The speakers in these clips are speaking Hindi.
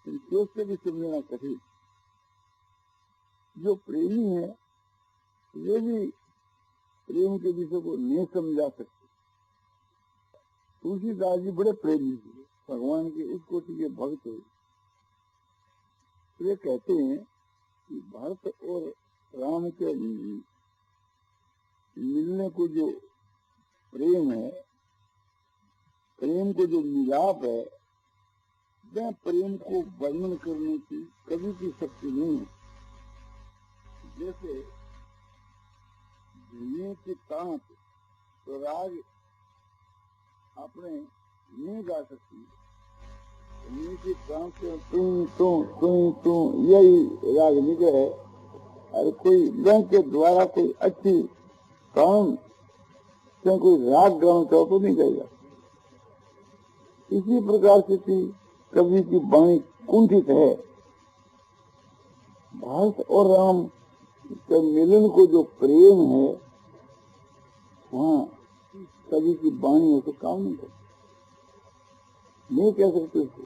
सोच से भी समझना कठिन। जो प्रेमी है वे भी प्रेम के विषय को नहीं समझा सकते। तुलसीदास जी बड़े प्रेमी थे, भगवान के उस कोटि के भक्त हुए। वे कहते हैं कि भरत और राम के मिलने को जो प्रेम है, प्रेम को जो मिलाप है, वह प्रेम को वर्णन करने की कभी की शक्ति नहीं है। जैसे धुएं की तांत तो राग अपने नहीं गा सकती, धुएं की तांत से तू यही राग निकले। अरे कोई बैंक के द्वारा कोई अच्छी काम से कोई राग गाना चाहो तो नहीं गाएगा। इसी प्रकार से कवि की वाणी कुंठित है। भारत और राम के मिलन को जो प्रेम है, वहाँ कवि की वाणी तो काम नहीं करती, नहीं कह सकते उसको।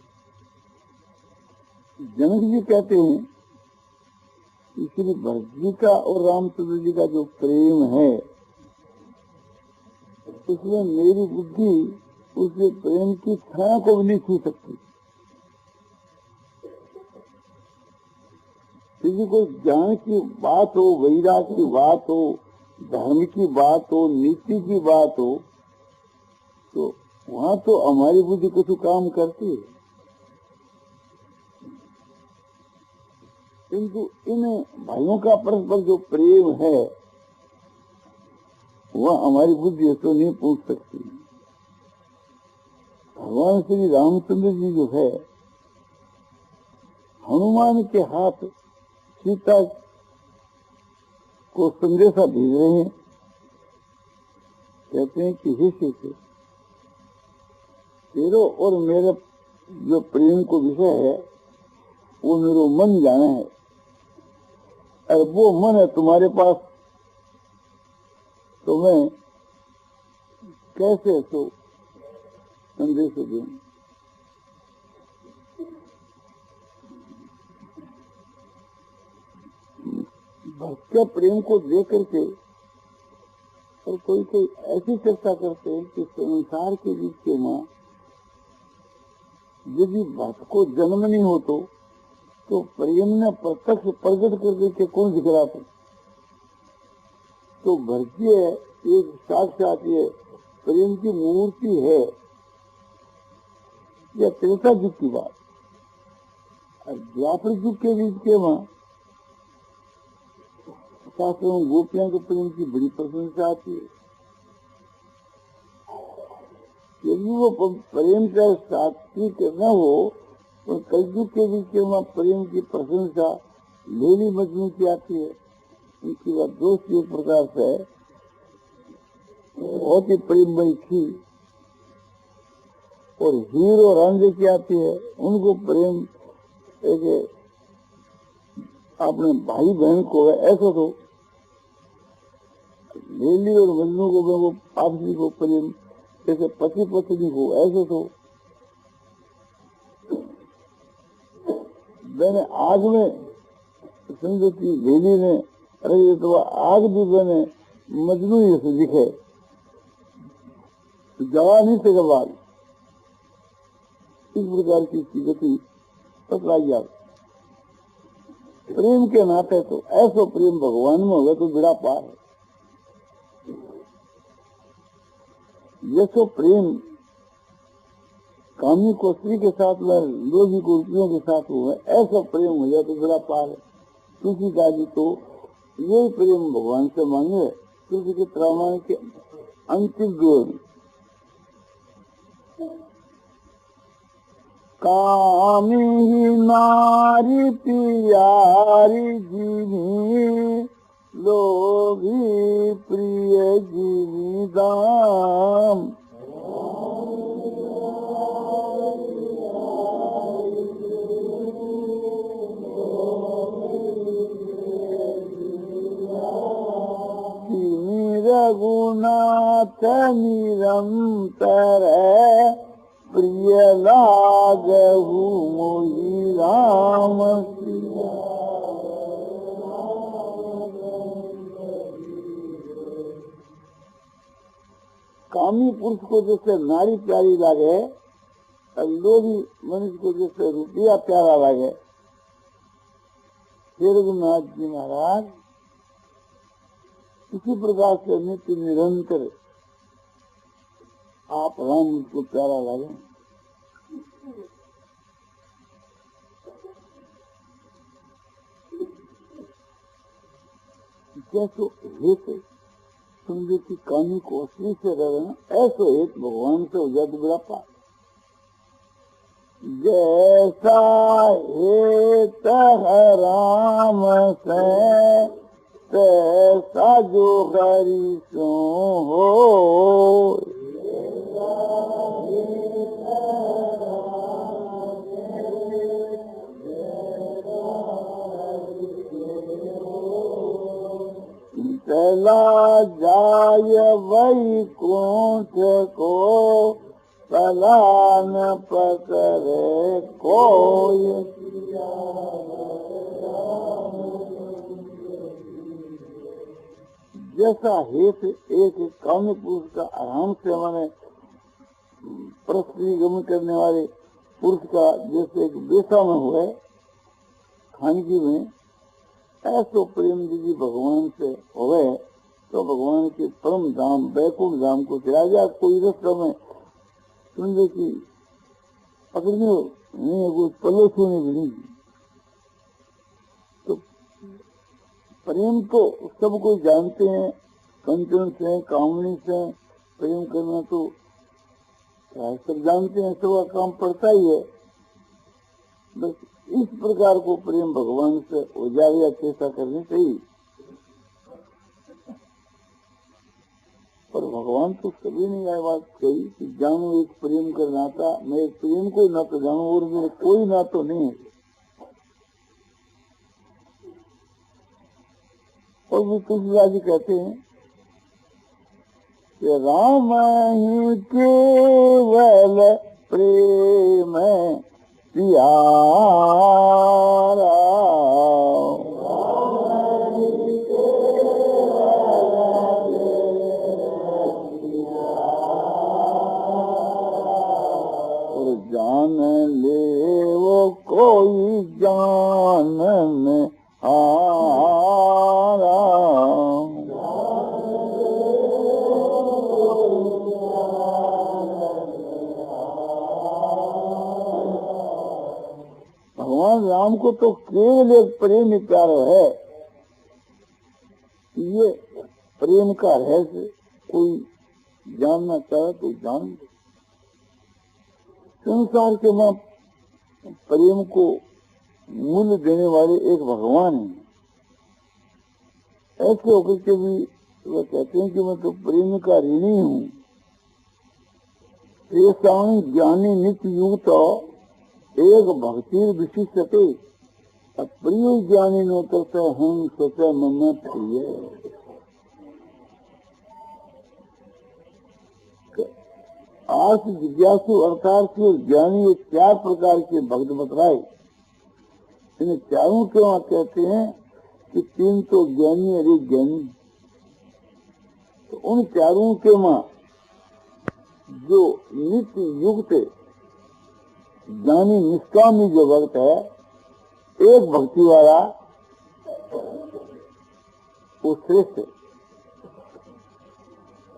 जनक जी कहते हैं कि श्री भरत जी का और रामचंद्र जी का जो प्रेम है, उसमें मेरी बुद्धि उसके प्रेम की छाया को भी नहीं छू सकती। किसी को ज्ञान की बात हो, वैराग की बात हो, धर्म की बात हो, नीति की बात हो, तो वहाँ तो हमारी बुद्धि कुछ काम करती है। किंतु इन भाइयों का परस्पर जो प्रेम है, वह हमारी बुद्धि तो नहीं पूछ सकती। भगवान श्री रामचंद्र जी जो है, हनुमान के हाथ सीता को संदेशा भेज रहे हैं। कहते हैं कि हे सीता, तेरे और मेरे जो प्रेम को विषय है, वो मेरा मन जाना है, और वो मन है तुम्हारे पास, तो मैं कैसे तो संदेश दूं। भक्त के प्रेम को देख करके और कोई ऐसी चर्चा करते हैं कि संसार के बीच के माँ यदि भक्त को जन्म नहीं हो तो प्रेम ने प्रत्यक्ष प्रकट करके कौन दिखलाते। तो भरतीय एक साक्षात ये प्रेम की मूर्ति है। यह त्रेता युग की बात। और द्वापर युग के बीच के माँ शास्त्रों गोपियों के प्रेम की बड़ी प्रशंसा आती है। यदि वो प्रेम का सात्विक न हो तो कलयुग के बीच के वहाँ प्रेम की प्रशंसा लेली मजनू की आती है। उनकी बात दोस्त एक प्रकार से बहुत ही प्रेममयी थी। और हीरो रांझे की आती है, उनको प्रेम एक अपने भाई बहन को है ऐसा तो। लेली और मजनू को वो आपसी को प्रेम जैसे पति पत्नी को ऐसे तो। मैंने आग में समझो कि लेली ने अरे ये तो आग भी मैंने मजनू ही से दिखे जवा नहीं थे बाद। इस प्रकार की गति पकड़ाई आप प्रेम के नाते तो ऐसा प्रेम भगवान में होगा तो बिड़ा पार है। जैसो प्रेम कामी को स्त्री के साथ में, लोभी को रुपयों के साथ हुआ, ऐसा प्रेम हो जाए तो बिड़ा पार है। तुलसी का जी तो यही प्रेम भगवान से मांगे। तुलसी के त्रामाण के अंतिम गुण कामी नारी प्यारी जीवी, लोभी प्रिय जीवी दाम। रघुनाथ निरंतर प्रिय लागहु मोहि राम सिया। कामी पुरुष को जैसे नारी प्यारी लागे, लोभी मनुष्य को जैसे रुपया प्यारा लागे। श्री रघुनाथ जी महाराज इसी प्रकार से नित्य निरंतर आप राम मुझको प्यारा लगे। जैसो हित समझे कि कामी को असली से रहना, ऐसो हित भगवान से हो जाए तो बड़ा पाप। जैसा हित है राम से तैसा जो हरि सो हो। चला जाय वैकुंठ को पला न पकड़े कोई। जैसा हेत एक काम्य पुरुष का आराम से माने परस्त्री गमन करने वाले पुरुष का जैसे एक बेसा में हुए खानगी में, ऐसो प्रेम यदि भगवान से होवे तो भगवान के परम धाम बैकुंठ धाम को चला जाए। कोई रास्ते में समझे कि पकड़ने नहीं, वो पल्ले छूने भी नहीं। तो प्रेम तो सब कोई जानते हैं, कंचन से कामनी से प्रेम करना तो सब जानते हैं, सबका काम पड़ता ही है। बस इस प्रकार को प्रेम भगवान से हो जाए या चेष्टा करनी चाहिए। पर भगवान तो कभी नहीं आए बात कही कि जानू एक प्रेम कर नाता, मैं एक प्रेम को ना तो जानू और मेरे कोई ना तो नहीं है। और भी तुलसीदास जी कहते हैं कि राम ही केवल प्रेम प्यारा। और जान ले वो कोई जानन हारा। भगवान राम को तो केवल एक प्रेम ही प्यारा है। ये प्रेम का रहस्य कोई जानना चाहे तो जान दे। संसार के मां प्रेम को मूल्य देने वाले एक भगवान हैं। ऐसे होकर के भी वह कहते हैं कि मैं तो प्रेम का ऋणी हूँ। तेषां ज्ञानी नित्य युक्त एक भक्ति विशिष्टते अप्रिय ज्ञानी नोतर हम सोचा मम प्रिय। आर्थ जिज्ञासु अर्थार्थी और ज्ञानी ये चार प्रकार के भक्त बतलाए। इन्हें चारों के वहां कहते हैं कि तीन तो ज्ञानी और एक ज्ञानी। तो उन चारों के वहां जो नित्य युक्त ज्ञानी निष्कामी जो भक्त है, एक भक्ति वाला, वो श्रेष्ठ है।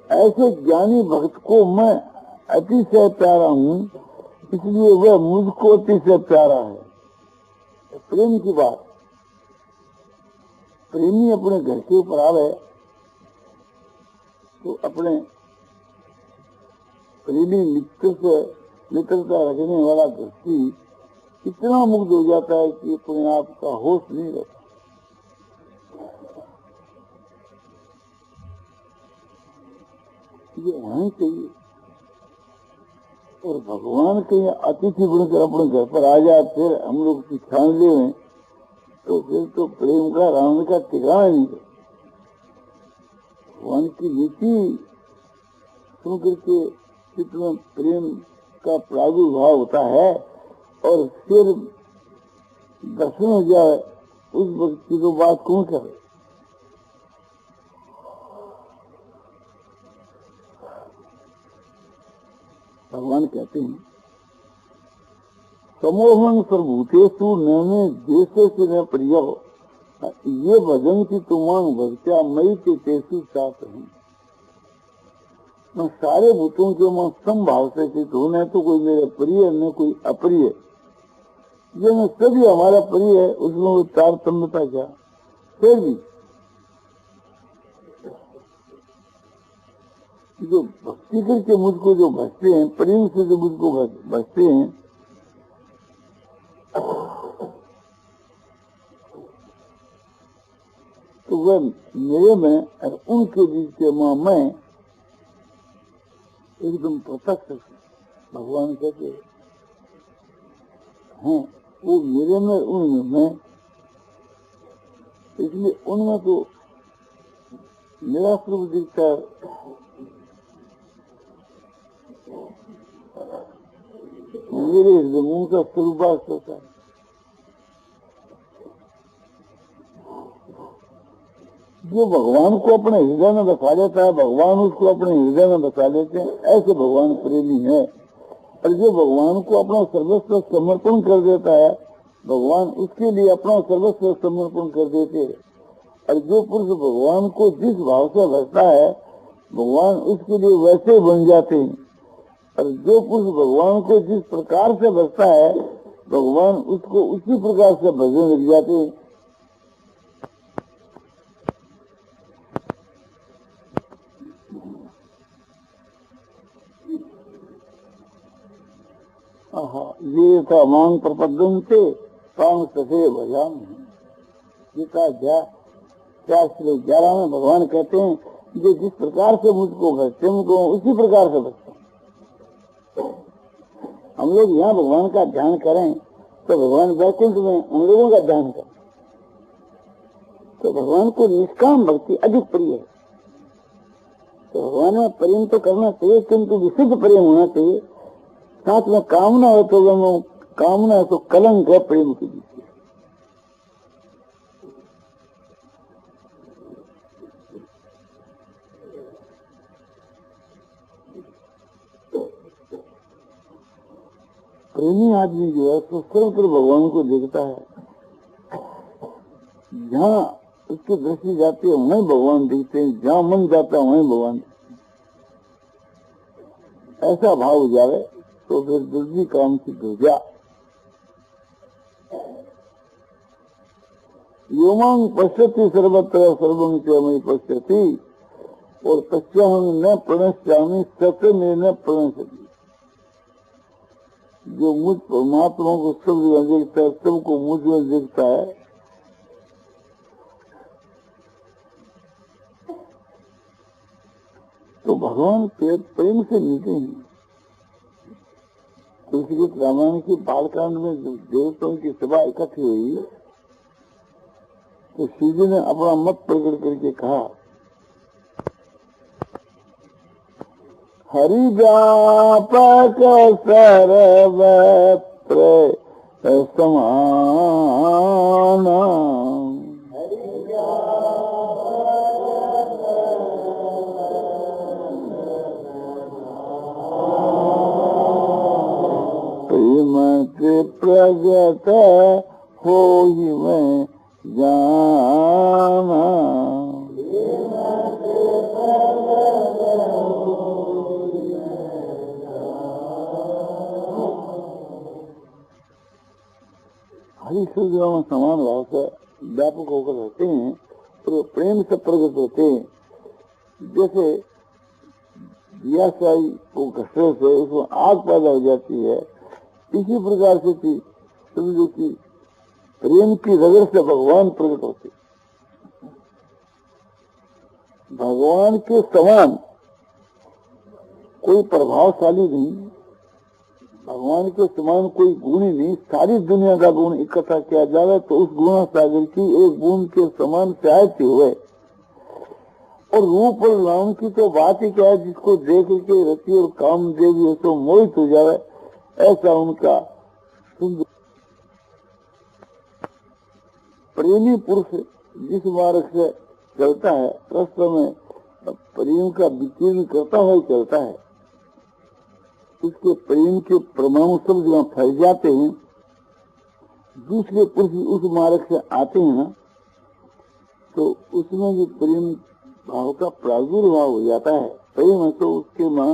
ऐसे ज्ञानी भक्त को मैं अतिशय प्यारा हूँ, इसलिए वह मुझको अतिशय प्यारा है। प्रेम की बात, प्रेमी अपने घर के ऊपर आवे तो अपने प्रेमी मित्र से मित्रता रखने वाला व्यक्ति इतना मुग्ध हो जाता है कि अपने आप का होश नहीं रहता। ये होना चाहिए। और भगवान कहीं अतिथि बनकर अपने घर पर आ जाए, फिर हम लोग की छान ले तो फिर तो प्रेम का राम का ठिकाना नहीं है। भगवान की नीति सुन करके चित्त में प्रेम का प्रादुर्भाव होता है और फिर दर्शन हो जाए, उस व्यक्ति को बात कौन करे? भगवान कहते हैं समोहन सर्वभूतेषु नैने देशेषु न प्रियो ये भजन की तुमांग भक्त्या मई के तेसु चाहते हैं। मैं सारे भूतों के मैं समभाव से चित हूं, न तो कोई मेरे प्रिय न कोई अप्रिय, जो मैं सभी हमारा प्रिय है, उसमें वो तारतम्यता क्या? फिर भी जो भक्ति करके मुझको जो भजते हैं, प्रेम से जो मुझको भजते हैं, तो वह मेरे में और उनके बीच के मैं एकदम प्रत्यक्ष भगवान कहते हैं, वो मेरे में उनमें मैं, इसलिए उनमें तो मेरा स्वरूप दिखता है, मेरे हृदय उनका स्वरूप होता है। जो भगवान को अपने हृदय में बसा लेता है, भगवान उसको अपने हृदय में बसा लेते हैं, ऐसे भगवान प्रेमी है। और जो भगवान को अपना सर्वस्व समर्पण कर देता है, भगवान उसके लिए अपना सर्वस्व समर्पण कर देते हैं। और जो पुरुष भगवान को जिस भाव से भजता है, भगवान उसके लिए वैसे ही बन जाते हैं। और जो पुरुष भगवान को जिस प्रकार से भजता है, भगवान उसको उसी प्रकार से भजने लग जाते हैं। ये था मांग प्रपदन से काम ससे भजान। गीता 4:11 में भगवान कहते हैं, जो जिस प्रकार से मुझको भजते मुझको उसी प्रकार से भजते। हम लोग यहाँ भगवान का ध्यान करें तो भगवान वैकुंठ में हम लोगों का ध्यान करें, तो भगवान को निष्काम भक्ति अधिक प्रिय है। तो भगवान में प्रेम तो करना चाहिए, किंतु विशुद्ध प्रेम होना चाहिए। साथ में कामना हो तो वो कामना है तो कलंक है प्रेम के बीच। प्रेमी आदमी जो है तो सर्वत्र भगवान को देखता है, जहाँ उसकी दृष्टि जाती है वहीं भगवान दिखते हैं, जहाँ मन जाता है वहीं भगवान दिखते हैं। ऐसा भाव हो जाए तो फिर दुर्जी काम सिद्ध हो जा। योमांग पश्यति सर्वत्र सर्वं च मयि पश्यति और तस्याहं न प्रणश्यामि सत्य में न प्रणश्यति। जो मुझ परमात्मा को सब जगह देखता है, सबको मुझ में देखता है, तो भगवान प्रेम से मिलते हैं। तुलसीदास रामायण की बालकांड में देवताओं की सभा इकट्ठी हुई तो शिव जी ने अपना मत प्रकट करके कहा, हरि व्यापक सर्वत्र समान। प्रेमते प्रगट हो ही मैं जाना। हरि शब्द समान भाव से व्यापक होकर रहते हैं और प्रेम से प्रकट होते हैं। जैसे दिया साई को घसरे से उसमें आग पैदा हो जाती है, इसी प्रकार से समझो कि प्रेम की रगड़ से भगवान प्रकट होते। भगवान के समान कोई प्रभावशाली नहीं, भगवान के समान कोई गुण ही नहीं। सारी दुनिया का गुण इकट्ठा किया जाए तो उस गुण सागर की एक बूंद के समान सहायता हुए। और रूप और नाम की तो बात ही क्या है, जिसको देख के रति और काम देवी तो मोहित हो जाए। ऐसा उनका सुंदर प्रेमी पुरुष जिस मार्ग से चलता है वास्तव में प्रेम का विकीर्ण करता हुआ चलता है, उसके प्रेम के परमाणु सब जगह फैल जाते हैं। दूसरे पुरुष उस मार्ग से आते हैं ना, तो उसमें जो प्रेम भाव का प्रादुर्भाव हो जाता है, प्रेम है तो उसके मां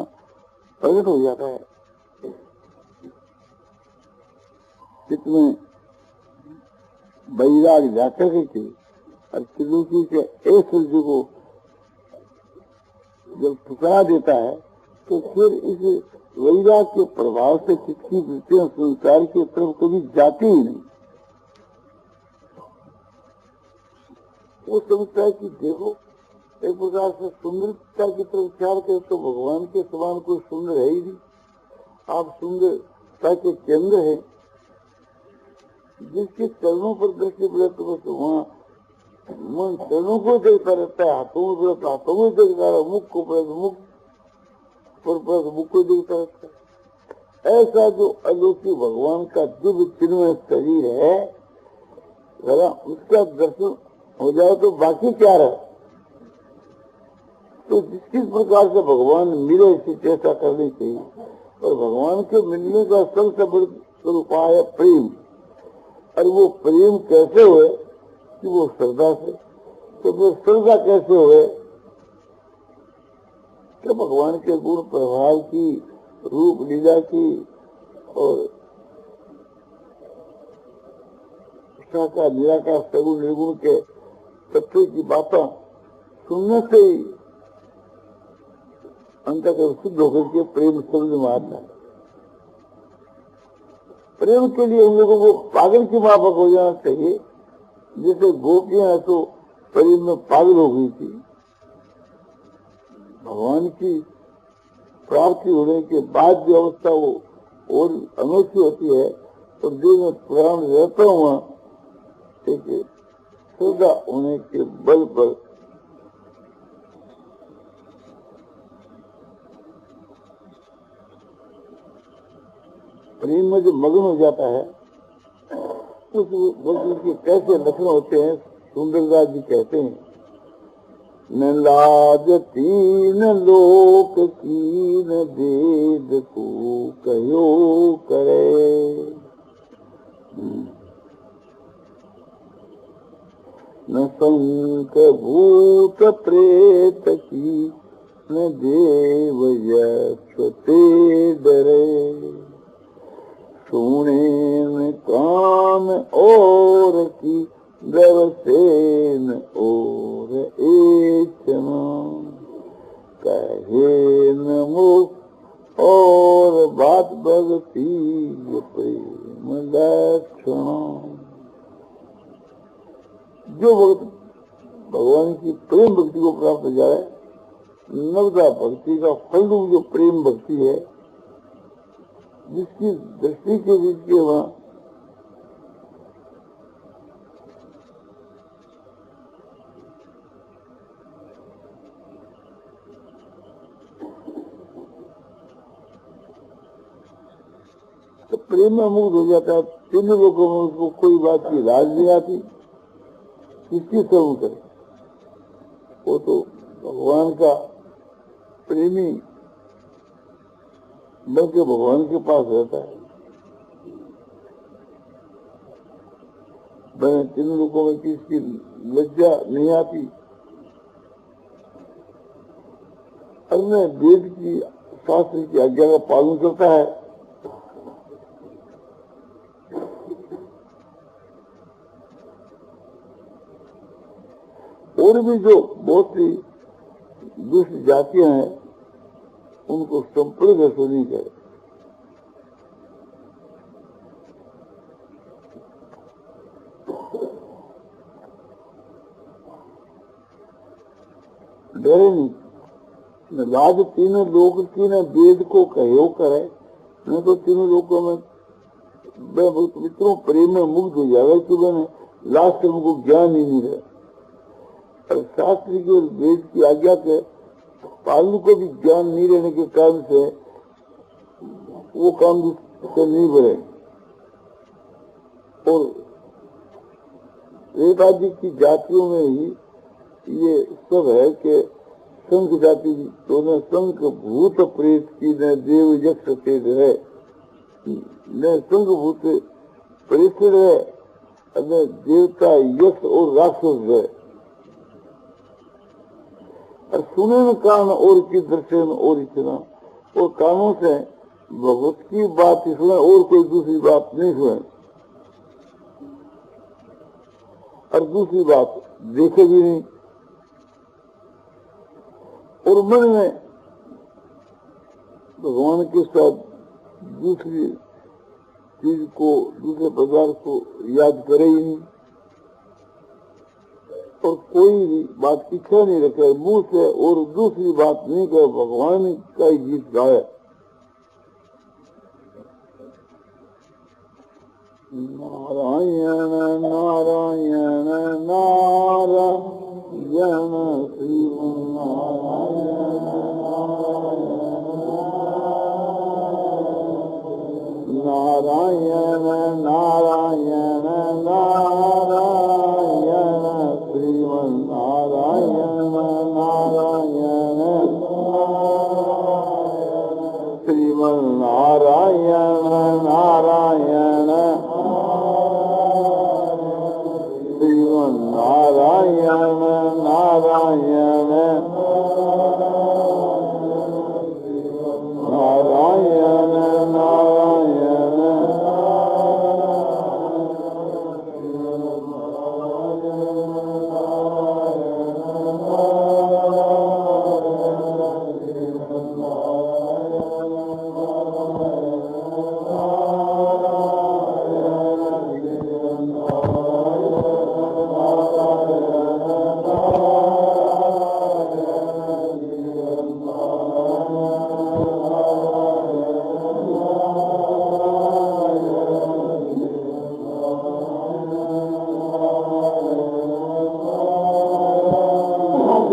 प्रकट हो जाता है। चित्त में वैराग जाकर के और त्रिलोकी के ऐश्वर्य को जब ठुकरा देता है, तो फिर इस वैराग के प्रभाव से चित्त की वृत्तियां संसार की तरफ कभी जाती ही नहीं। वो समझता है कि देखो, एक प्रकार से सुंदरता की तरफ ख्याल करे तो भगवान के समान कोई सुंदर है ही नहीं। आप सुंदरता के केंद्र है। जिसके चरणों पर दृष्टि पड़े तो बस वहाँ मन चरणों को देखता रहता है, हाथों में पड़े तो हाथों में देखता है, मुख को पड़े तो मुख पर मुख को देखता रहता है। ऐसा जो अलौकिक भगवान का दिव्य चिन्मय शरीर है, जरा उसका दर्शन हो जाए तो बाकी क्या रहे। तो जिस प्रकार से भगवान मिले इसी चेष्टा करनी चाहिए। और भगवान के मिलने का सबसे बड़ा उपाय है प्रेम। और वो प्रेम कैसे हुए कि वो श्रद्धा से। तो फिर श्रद्धा कैसे हुए कि भगवान के गुण प्रभाव की, रूप लीला की और साकार निराकार सगुण निर्गुण के तत्व की बातें सुनने से ही अंतःकरण शुद्ध होकर के प्रेम शब्द में आता है। प्रेम के लिए हम लोगों को पागल की माफक हो जाना चाहिए। जैसे गोपियां तो प्रेम में पागल हो गई थी, भगवान की प्राप्ति होने के बाद जो अवस्था वो और अनोखी होती है। और देह में प्राण रहता हुआ एक श्रद्धा होने के बल पर प्रेम में जो मग्न हो जाता है, उस वक्त के कैसे लक्षण होते हैं सुंदरदास जी कहते हैं, न लाज तीन लोक की न वेद को कहो करे, न संक भूत प्रेत की न देव यक्ष ते डरे, सुने कान और की दरसेन और एचना, कहे न मुख और बात भगती प्रेम लक्षण। जो भक्त भगवान की प्रेम भक्ति को प्राप्त हो जाए, नवदा भक्ति का फल जो प्रेम भक्ति है, जिसकी दृष्टि के बीच के वहां तो प्रेम में मुक्त हो जाता है। तीन लोगों में उसको कोई बात की लाज नहीं आती, किसकी शर्म करे। वो तो भगवान का प्रेमी बल्कि भगवान के पास रहता है। मैंने तीन लोगों में किसकी लज्जा नहीं आती। अन्य वेद की शास्त्र की आज्ञा का पालन करता है। और भी जो बहुत सी दुष्ट जातियां हैं, उनको संपूर्ण ऐसा नहीं करे। डरे नहीं। न लाज तीन लोक की न वेद को कहो करे, न तो तीनों लोगों में मित्रों प्रेम में मुक्त हो जाएगा कि मैंने लास्ट से उनको ज्ञान ही नहीं रहा। और शास्त्र की और वेद की आज्ञा के पालन को भी ज्ञान नहीं रहने के कारण से वो काम से नहीं बढ़े। और रेवाजी की जातियों में ही ये सब है कि संघ जाति तो न संघ भूत प्रेत की न देव यक्ष तेज है, न संघ भूत प्रेत है, न देवता यक्ष और राक्षस है। और सुने न कान और की दर्शन और इतना, और कानों से भगवत की बात ही सुने और कोई दूसरी बात नहीं सुने, और दूसरी बात देखे भी नहीं, और मन में भगवान के साथ दूसरी चीज को, दूसरे पदार्थ को याद करे ही नहीं, और कोई भी बात इच्छा नहीं रखे मुंह से, और दूसरी बात नहीं करे, भगवान का ही गीत गाए। नारायण नारायण नारायण नारायण नारायण नारायण श्रीमन नारायण नारायण श्रीमन नारायण नारायण श्रीमन नारायण नारायण नारायण नारायण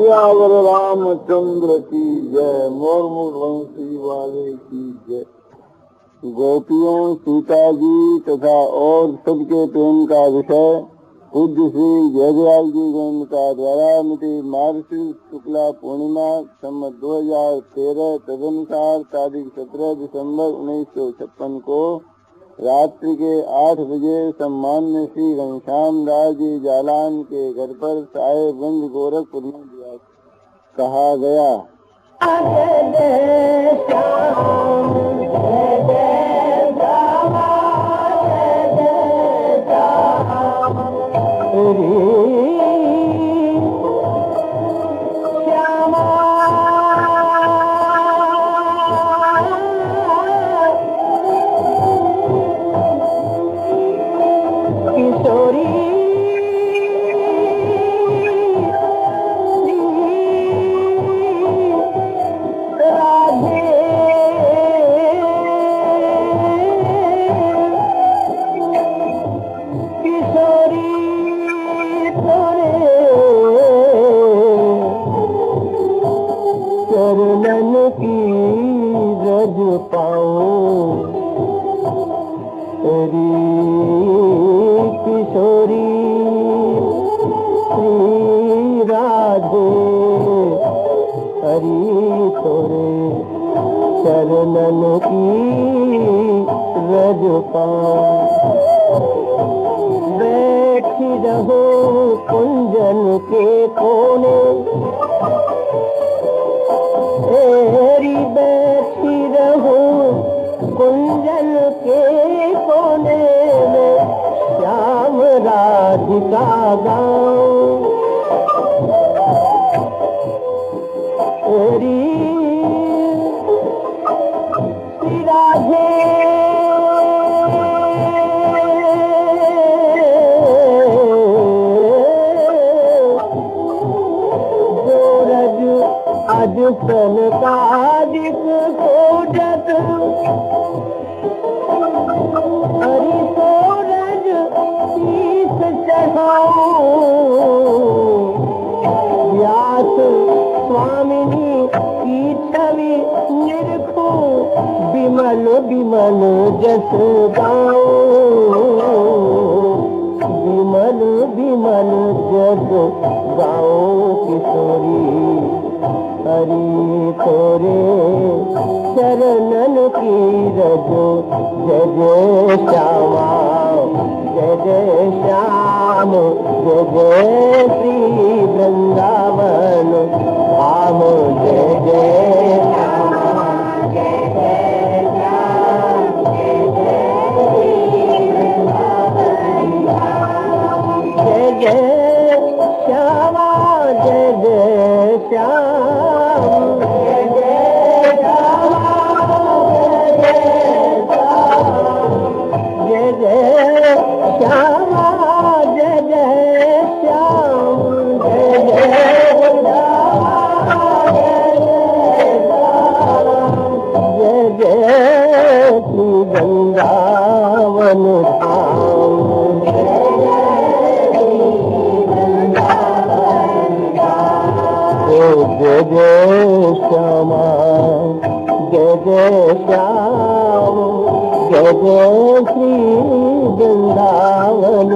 सियावर रामचंद्र की जय, मोरमुख वंशी वाले की जय। गोपियों, सीता जी तथा और सबके प्रेम का विषय पूज्य श्री जयदयाल जी गोविंदा द्वारा मिति मार्गशीर्ष शुक्ला पूर्णिमा संवत 2013 तदनुसार तारीख 17 दिसंबर 1956 को रात्रि के 8 बजे सम्मान्य श्री घनश्याम दास जी जालान के घर पर साहेबगंज गोरखपुर में दिया कहा गया। बैठी रहो कुंजन के कोने, तेरी बैठी रहो कुंजन के कोने में, श्याम राधिका गाऊं तेरी श्री राधे श्यामा जय जय श्याम जय जय श्री वृंदावन धाम जय जय श्यामा जय जय श्याम जय जय जय जय श्यामा जय जय श्याम जय जय श्यामा जय जय श्यामा जय जय श्याम जय जय जय जय श्री वृंदावन धाम जय जय श्यामा जय जय श्याम जय जय श्री वृंदावन